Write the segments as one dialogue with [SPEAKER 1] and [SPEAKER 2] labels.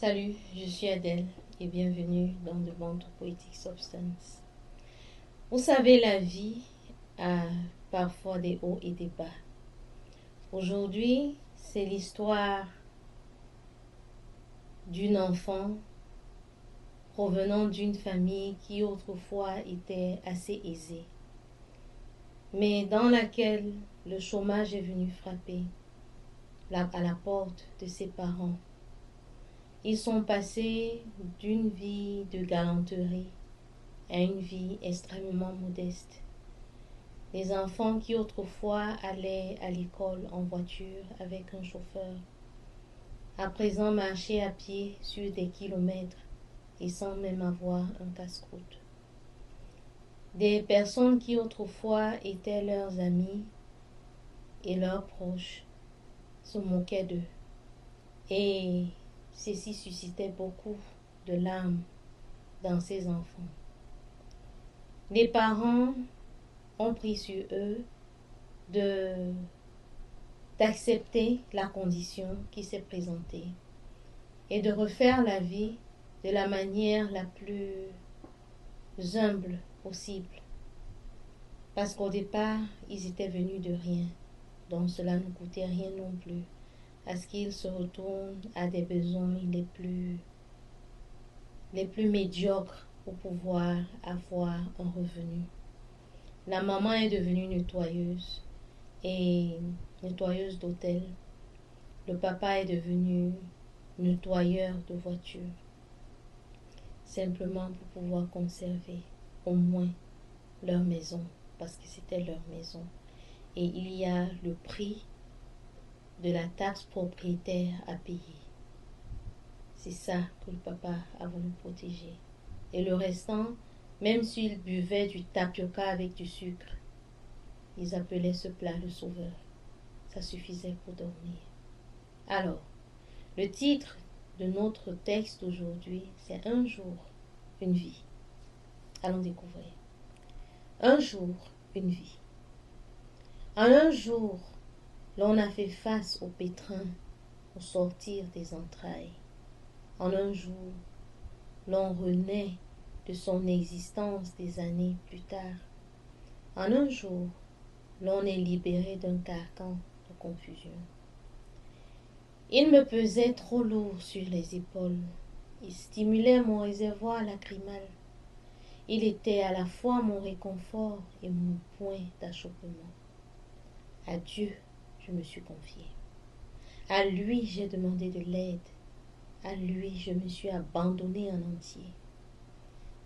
[SPEAKER 1] Salut, je suis Adèle et bienvenue dans The Bantu Poetic Substance. Vous savez, la vie a parfois des hauts et des bas. Aujourd'hui, c'est l'histoire d'une enfant provenant d'une famille qui autrefois était assez aisée, mais dans laquelle le chômage est venu frapper à la porte de ses parents. Ils sont passés d'une vie de galanterie à une vie extrêmement modeste. Les enfants qui autrefois allaient à l'école en voiture avec un chauffeur, à présent marchaient à pied sur des kilomètres et sans même avoir un casse-croûte. Des personnes qui autrefois étaient leurs amis et leurs proches se moquaient d'eux, et ceci suscitait beaucoup de larmes dans ces enfants. Les parents ont pris sur eux d'accepter la condition qui s'est présentée et de refaire la vie de la manière la plus humble possible. Parce qu'au départ, ils étaient venus de rien, donc cela ne coûtait rien non plus, à ce qu'ils se retournent à des besoins les plus médiocres pour pouvoir avoir un revenu. La maman est devenue nettoyeuse d'hôtel. Le papa est devenu nettoyeur de voiture, simplement pour pouvoir conserver au moins leur maison, parce que c'était leur maison. Et il y a le prix de la taxe propriétaire à payer. C'est ça que le papa a voulu protéger. Et le restant, même s'ils buvaient du tapioca avec du sucre, ils appelaient ce plat le sauveur. Ça suffisait pour dormir. Alors, le titre de notre texte aujourd'hui, c'est Un jour, une vie. Allons découvrir. Un jour, une vie. En un jour, l'on a fait face au pétrin au sortir des entrailles. En un jour, l'on renaît de son existence des années plus tard. En un jour, l'on est libéré d'un carcan de confusion. Il me pesait trop lourd sur les épaules. Il stimulait mon réservoir lacrymal. Il était à la fois mon réconfort et mon point d'achoppement. À Dieu, je me suis confiée. À lui, j'ai demandé de l'aide. À lui, je me suis abandonnée en entier.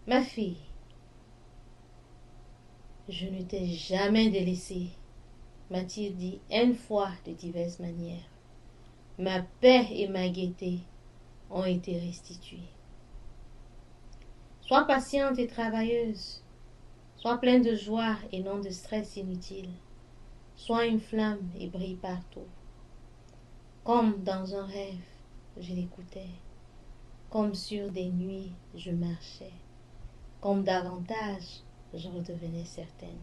[SPEAKER 1] Ma fille, je ne t'ai jamais délaissée, m'a-t-il dit une fois de diverses manières. Ma paix et ma gaieté ont été restituées. Sois patiente et travailleuse. Sois pleine de joie et non de stress inutile. Sois une flamme et brille partout. Comme dans un rêve, je l'écoutais. Comme sur des nuits, je marchais. Comme davantage, je redevenais certaine.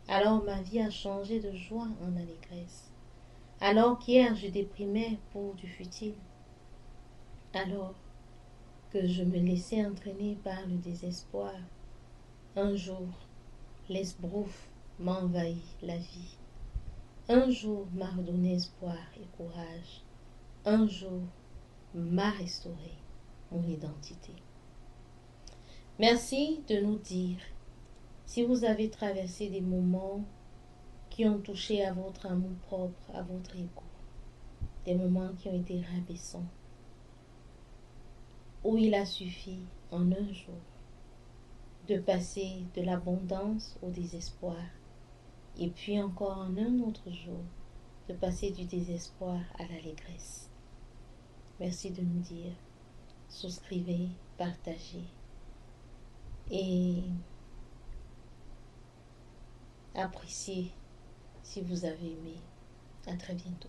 [SPEAKER 1] Alors ma vie a changé de joie en allégresse. Alors qu'hier je déprimais pour du futile. Alors que je me laissais entraîner par le désespoir. Un jour, l'esbrouf m'envahit la vie. Un jour m'a redonné espoir et courage. Un jour m'a restauré mon identité. Merci de nous dire si vous avez traversé des moments qui ont touché à votre amour propre, à votre ego, des moments qui ont été rabaissants, où il a suffi en un jour de passer de l'abondance au désespoir, et puis encore en un autre jour de passer du désespoir à l'allégresse. Merci de nous dire. Souscrivez, partagez et appréciez si vous avez aimé. À très bientôt.